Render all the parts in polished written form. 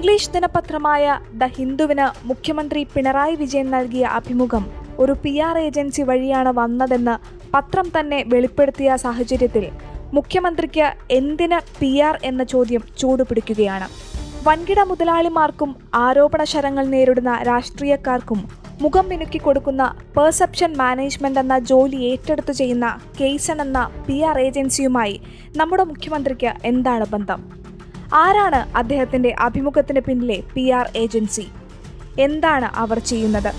English ദിനപത്രമായ the ഹിന്ദുവിന് മുഖ്യമന്ത്രി പിണറായി വിജയൻ നൽകിയ അഭിമുഖം ഒരു PR ഏജൻസി വഴിയാണ് വന്നതെന്ന് പത്രം തന്നെ വെളിപ്പെടുത്തിയ സാഹചര്യത്തിൽ മുഖ്യമന്ത്രിക്ക് എന്തിന് PR എന്ന ചോദ്യം ചൂടുപിടിക്കുകയാണ്. വൻകിട മുതലാളിമാർക്കും ആരോപണ ശരങ്ങൾ നേരിടുന്ന രാഷ്ട്രീയക്കാർക്കും മുഖം മിനുക്കി കൊടുക്കുന്ന പെർസെപ്ഷൻ മാനേജ്മെന്റ് എന്ന ജോലി ഏറ്റെടുത്തു ചെയ്യുന്ന കേസൺ എന്ന PR ഏജൻസിയുമായി നമ്മുടെ മുഖ്യമന്ത്രിക്ക് എന്താണ് ബന്ധം? ആരാണ് അദ്ദേഹത്തിന്റെ അഭിമുഖത്തിന് പിന്നിലെ PR ഏജൻസി? എന്താണ് അവർ ചെയ്യുന്നത്?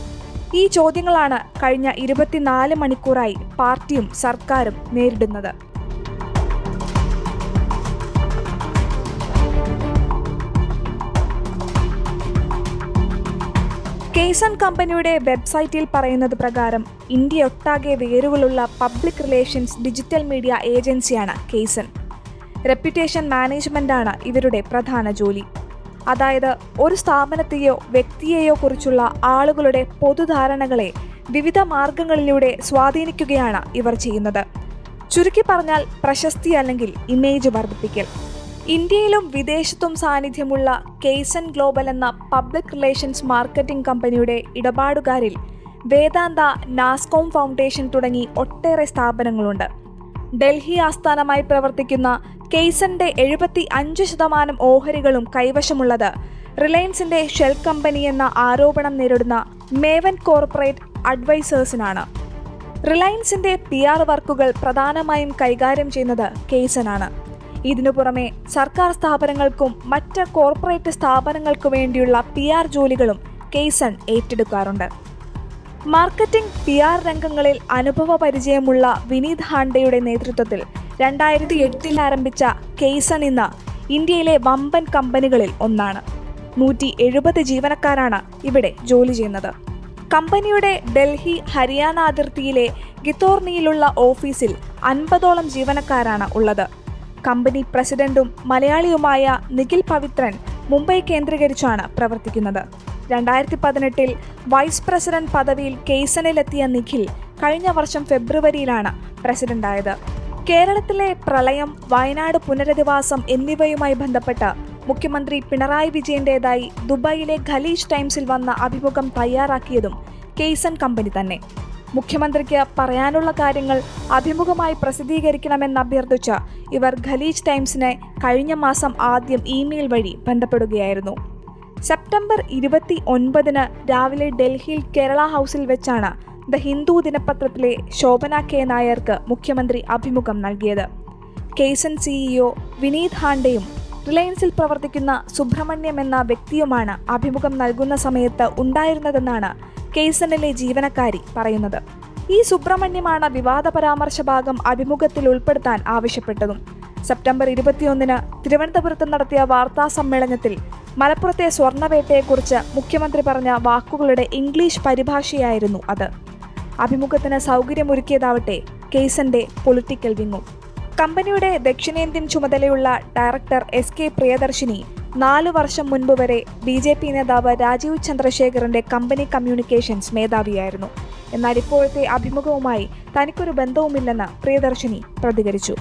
ഈ ചോദ്യങ്ങളാണ് കഴിഞ്ഞ 24 മണിക്കൂറായി പാർട്ടിയും സർക്കാരും നേരിടുന്നത്. കേസൺ കമ്പനിയുടെ വെബ്സൈറ്റിൽ പറയുന്നത് പ്രകാരം ഇന്ത്യയൊട്ടാകെ വേരുകളുള്ള പബ്ലിക് റിലേഷൻസ് ഡിജിറ്റൽ മീഡിയ ഏജൻസിയാണ് കേസൺ. റെപ്യൂട്ടേഷൻ മാനേജ്മെന്റാണ് ഇവരുടെ പ്രധാന ജോലി. അതായത് ഒരു സ്ഥാപനത്തെയോ വ്യക്തിയെയോ കുറിച്ചുള്ള ആളുകളുടെ പൊതുധാരണകളെ വിവിധ മാർഗങ്ങളിലൂടെ സ്വാധീനിക്കുകയാണ് ഇവർ ചെയ്യുന്നത്. ചുരുക്കി പറഞ്ഞാൽ പ്രശസ്തി അല്ലെങ്കിൽ ഇമേജ് വർദ്ധിപ്പിക്കൽ. ഇന്ത്യയിലും വിദേശത്തും സാന്നിധ്യമുള്ള കേസൺ ഗ്ലോബൽ എന്ന പബ്ലിക് റിലേഷൻസ് മാർക്കറ്റിംഗ് കമ്പനിയുടെ ഇടപാടുകാരിൽ വേദാന്ത, നാസ്കോം ഫൗണ്ടേഷൻ തുടങ്ങി ഒട്ടേറെ സ്ഥാപനങ്ങളുണ്ട്. ഡൽഹി ആസ്ഥാനമായി പ്രവർത്തിക്കുന്ന കേസന്റെ 75% ഓഹരികളും കൈവശമുള്ളത് റിലയൻസിന്റെ ഷെൽ കമ്പനി എന്ന ആരോപണം നേരിടുന്ന മേവൻ കോർപ്പറേറ്റ് അഡ്വൈസേഴ്സിനാണ്. റിലയൻസിന്റെ PR വർക്കുകൾ പ്രധാനമായും കൈകാര്യം ചെയ്യുന്നത് കേസനാണ്. ഇതിനു പുറമെ സർക്കാർ സ്ഥാപനങ്ങൾക്കും മറ്റ് കോർപ്പറേറ്റ് സ്ഥാപനങ്ങൾക്കു വേണ്ടിയുള്ള PR ജോലികളും കേസൺ ഏറ്റെടുക്കാറുണ്ട്. മാർക്കറ്റിംഗ് PR രംഗങ്ങളിൽ അനുഭവ പരിചയമുള്ള വിനീത് ഹാണ്ടയുടെ നേതൃത്വത്തിൽ 2008 ആരംഭിച്ച കേസൺ ഇന്ന് ഇന്ത്യയിലെ വമ്പൻ കമ്പനികളിൽ ഒന്നാണ്. 170 ജീവനക്കാരാണ് ഇവിടെ ജോലി ചെയ്യുന്നത്. കമ്പനിയുടെ ഡൽഹി, ഹരിയാന അതിർത്തിയിലെ ഗിത്തോർണിയിലുള്ള ഓഫീസിൽ 50ഓളം ജീവനക്കാരാണ് ഉള്ളത്. കമ്പനി പ്രസിഡന്റും മലയാളിയുമായ നിഖിൽ പവിത്രൻ മുംബൈ കേന്ദ്രീകരിച്ചാണ് പ്രവർത്തിക്കുന്നത്. 2018 വൈസ് പ്രസിഡന്റ് പദവിയിൽ കേസണിലെത്തിയ നിഖിൽ കഴിഞ്ഞ വർഷം ഫെബ്രുവരിയിലാണ് പ്രസിഡന്റായത്. കേരളത്തിലെ പ്രളയം, വയനാട് പുനരധിവാസം എന്നിവയുമായി ബന്ധപ്പെട്ട് മുഖ്യമന്ത്രി പിണറായി വിജയന്റേതായി ദുബായിലെ ഖലീജ് ടൈംസിൽ വന്ന അഭിമുഖം തയ്യാറാക്കിയതും കേസൺ കമ്പനി തന്നെ. മുഖ്യമന്ത്രിക്ക് പറയാനുള്ള കാര്യങ്ങൾ അഭിമുഖമായി പ്രസിദ്ധീകരിക്കണമെന്നഭ്യർത്ഥിച്ച് ഇവർ ഖലീജ് ടൈംസിനെ കഴിഞ്ഞ മാസം ആദ്യം ഇമെയിൽ വഴി ബന്ധപ്പെടുകയായിരുന്നു. സെപ്റ്റംബർ 29 രാവിലെ ഡൽഹിയിൽ കേരള ഹൗസിൽ വെച്ചാണ് ദ ഹിന്ദു ദിനപത്രത്തിലെ ശോഭന K. നായർക്ക് മുഖ്യമന്ത്രി അഭിമുഖം നൽകിയത്. കേസൺ CEO വിനീത് ഹാണ്ടയും റിലയൻസിൽ പ്രവർത്തിക്കുന്ന സുബ്രഹ്മണ്യം എന്ന വ്യക്തിയുമാണ് അഭിമുഖം നൽകുന്ന സമയത്ത് ഉണ്ടായിരുന്നതെന്നാണ് കേസണിലെ ജീവനക്കാരി പറയുന്നത്. ഈ സുബ്രഹ്മണ്യമാണ് വിവാദ പരാമർശ ഭാഗം അഭിമുഖത്തിൽ ഉൾപ്പെടുത്താൻ ആവശ്യപ്പെട്ടതും. സെപ്റ്റംബർ 21 തിരുവനന്തപുരത്ത് നടത്തിയ വാർത്താ സമ്മേളനത്തിൽ മലപ്പുറത്തെ സ്വർണ്ണവേട്ടയെക്കുറിച്ച് മുഖ്യമന്ത്രി പറഞ്ഞ വാക്കുകളുടെ ഇംഗ്ലീഷ് പരിഭാഷയായിരുന്നു അത്. അഭിമുഖത്തിന് സൗകര്യമൊരുക്കിയതാവട്ടെ കേസന്റെ പൊളിറ്റിക്കൽ വിങ്ങും. കമ്പനിയുടെ ദക്ഷിണേന്ത്യൻ ചുമതലയുള്ള ഡയറക്ടർ SK പ്രിയദർശിനി 4 വർഷം മുൻപ് വരെ BJP നേതാവ് രാജീവ് ചന്ദ്രശേഖറിന്റെ കമ്പനി കമ്മ്യൂണിക്കേഷൻസ് മേധാവിയായിരുന്നു. എന്നാൽ ഇപ്പോഴത്തെ അഭിമുഖവുമായി തനിക്കൊരു ബന്ധവുമില്ലെന്ന് പ്രിയദർശിനി പ്രതികരിച്ചു.